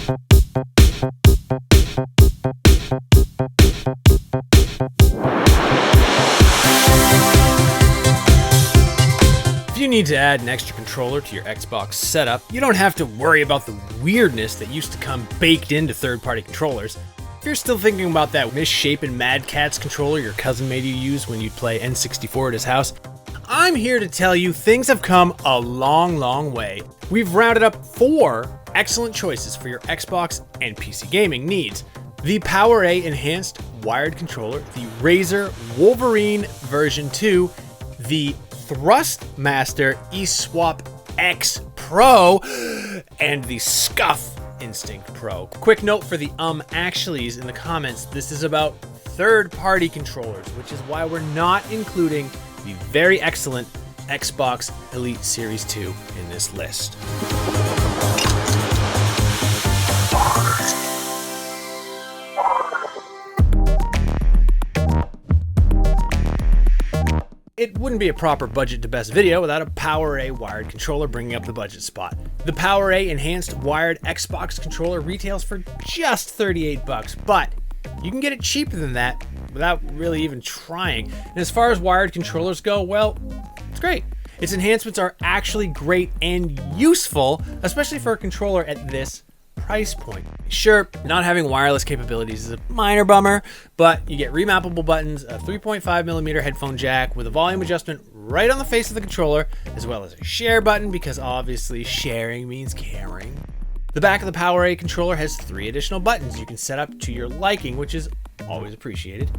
If you need to add an extra controller to your Xbox setup, you don't have to worry about the weirdness that used to come baked into third-party controllers. If you're still thinking about that misshapen Mad Catz controller your cousin made you use when you'd play N64 at his house, I'm here to tell you things have come a long, long way. We've rounded up 4 excellent choices for your Xbox and PC gaming needs. The PowerA Enhanced wired controller, the Razer Wolverine V2, the Thrustmaster eSwap X Pro, and the Scuff Instinct Pro. Quick note for the actuallys in the comments, this is about third-party controllers, which is why we're not including the very excellent Xbox Elite Series 2 in this list. It wouldn't be a proper budget to best video without a PowerA wired controller bringing up the budget spot. The PowerA Enhanced wired Xbox controller retails for just $38, but you can get it cheaper than that without really even trying. And as far as wired controllers go, well, it's great. Its enhancements are actually great and useful, especially for a controller at this price point. Sure, not having wireless capabilities is a minor bummer, but you get remappable buttons, a 3.5mm headphone jack with a volume adjustment right on the face of the controller, as well as a share button because obviously sharing means caring. The back of the PowerA controller has 3 additional buttons you can set up to your liking, which is always appreciated.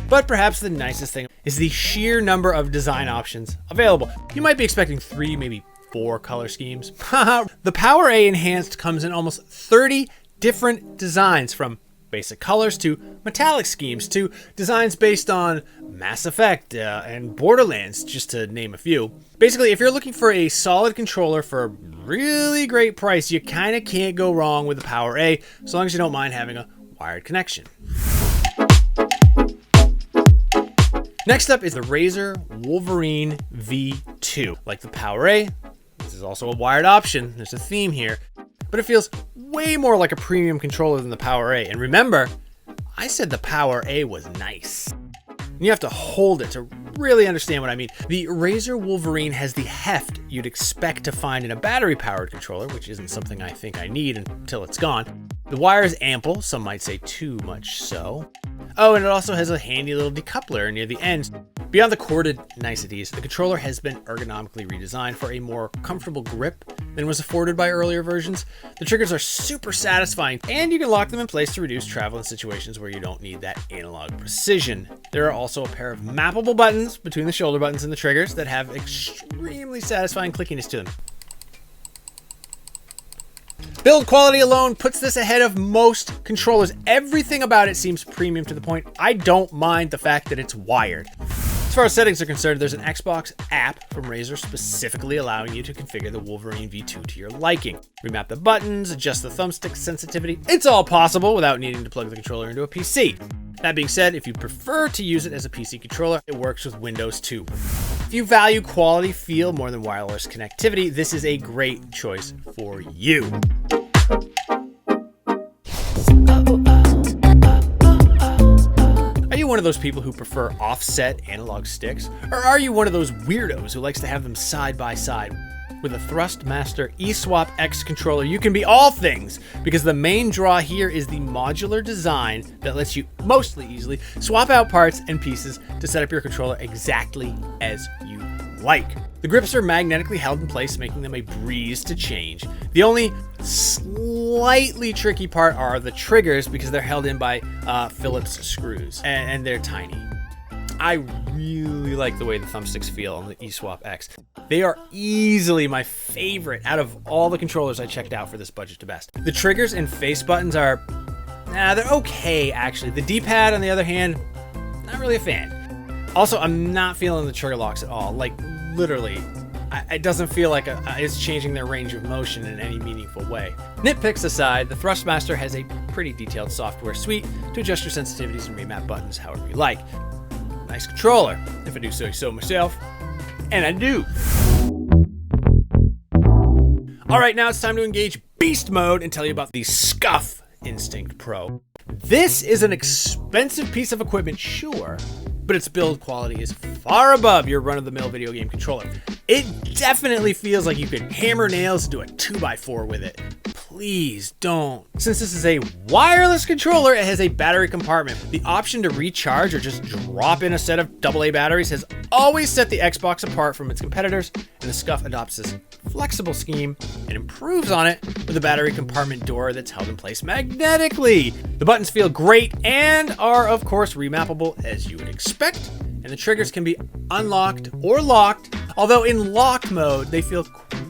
But perhaps the nicest thing is the sheer number of design options available. You might be expecting 3, maybe 4 color schemes. The PowerA Enhanced comes in almost 30 different designs, from basic colors to metallic schemes to designs based on Mass Effect and Borderlands, just to name a few. Basically, if you're looking for a solid controller for a really great price, you kind of can't go wrong with the PowerA, as long as you don't mind having a wired connection. Next up is the Razer Wolverine V2. Like the PowerA, this is also a wired option. There's a theme here, but it feels way more like a premium controller than the PowerA. And remember, I said the PowerA was nice. You have to hold it to really understand what I mean. The Razer Wolverine has the heft you'd expect to find in a battery-powered controller, which isn't something I think I need until it's gone. The wire is ample, some might say too much so. Oh, and it also has a handy little decoupler near the ends. Beyond the corded niceties, the controller has been ergonomically redesigned for a more comfortable grip than was afforded by earlier versions. The triggers are super satisfying, and you can lock them in place to reduce travel in situations where you don't need that analog precision. There are also a pair of mappable buttons between the shoulder buttons and the triggers that have extremely satisfying clickiness to them. Build quality alone puts this ahead of most controllers. Everything about it seems premium to the point I don't mind the fact that it's wired. As far as settings are concerned, there's an Xbox app from Razer specifically allowing you to configure the Wolverine V2 to your liking. Remap the buttons, adjust the thumbstick sensitivity. It's all possible without needing to plug the controller into a PC. That being said, if you prefer to use it as a PC controller, it works with Windows too. If you value quality feel more than wireless connectivity, this is a great choice for you. Are you one of those people who prefer offset analog sticks? Or are you one of those weirdos who likes to have them side by side? With a Thrustmaster eSwap X controller, you can be all things, because the main draw here is the modular design that lets you mostly easily swap out parts and pieces to set up your controller exactly as you like. The grips are magnetically held in place, making them a breeze to change. The only slightly tricky part are the triggers, because they're held in by Phillips screws, and they're tiny. I really like the way the thumbsticks feel on the eSwap X. They are easily my favorite out of all the controllers I checked out for this budget to best. The triggers and face buttons are, they're okay actually. The D-pad on the other hand, not really a fan. Also, I'm not feeling the trigger locks at all. Like literally, it doesn't feel like it's changing their range of motion in any meaningful way. Nitpicks aside, the Thrustmaster has a pretty detailed software suite to adjust your sensitivities and remap buttons however you like. Nice controller, if I do say so myself, and I do. All right, now it's time to engage beast mode and tell you about the Scuff Instinct Pro. This is an expensive piece of equipment, sure, but its build quality is far above your run-of-the-mill video game controller. It definitely feels like you could hammer nails into a 2x4 with it. Please don't. Since this is a wireless controller, it has a battery compartment. The option to recharge or just drop in a set of AA batteries has always set the Xbox apart from its competitors, and the Scuff adopts this flexible scheme and improves on it with a battery compartment door that's held in place magnetically. The buttons feel great and are, of course, remappable as you would expect, and the triggers can be unlocked or locked, although in locked mode, they feel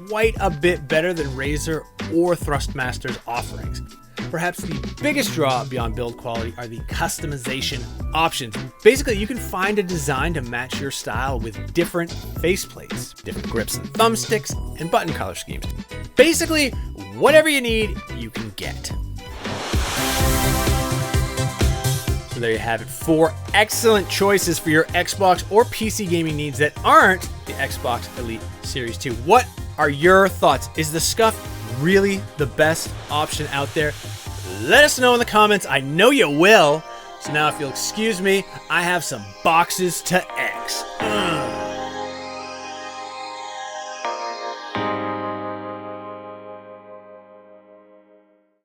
quite a bit better than Razer or Thrustmaster's offerings. Perhaps the biggest draw beyond build quality are the customization options. Basically, you can find a design to match your style with different faceplates, different grips and thumbsticks, and button color schemes. Basically, whatever you need, you can get. So there you have it, 4 excellent choices for your Xbox or PC gaming needs that aren't the Xbox Elite Series 2. What are your thoughts? Is the Scuff really the best option out there? Let us know in the comments. I know you will. So now if you'll excuse me, I have some boxes to X.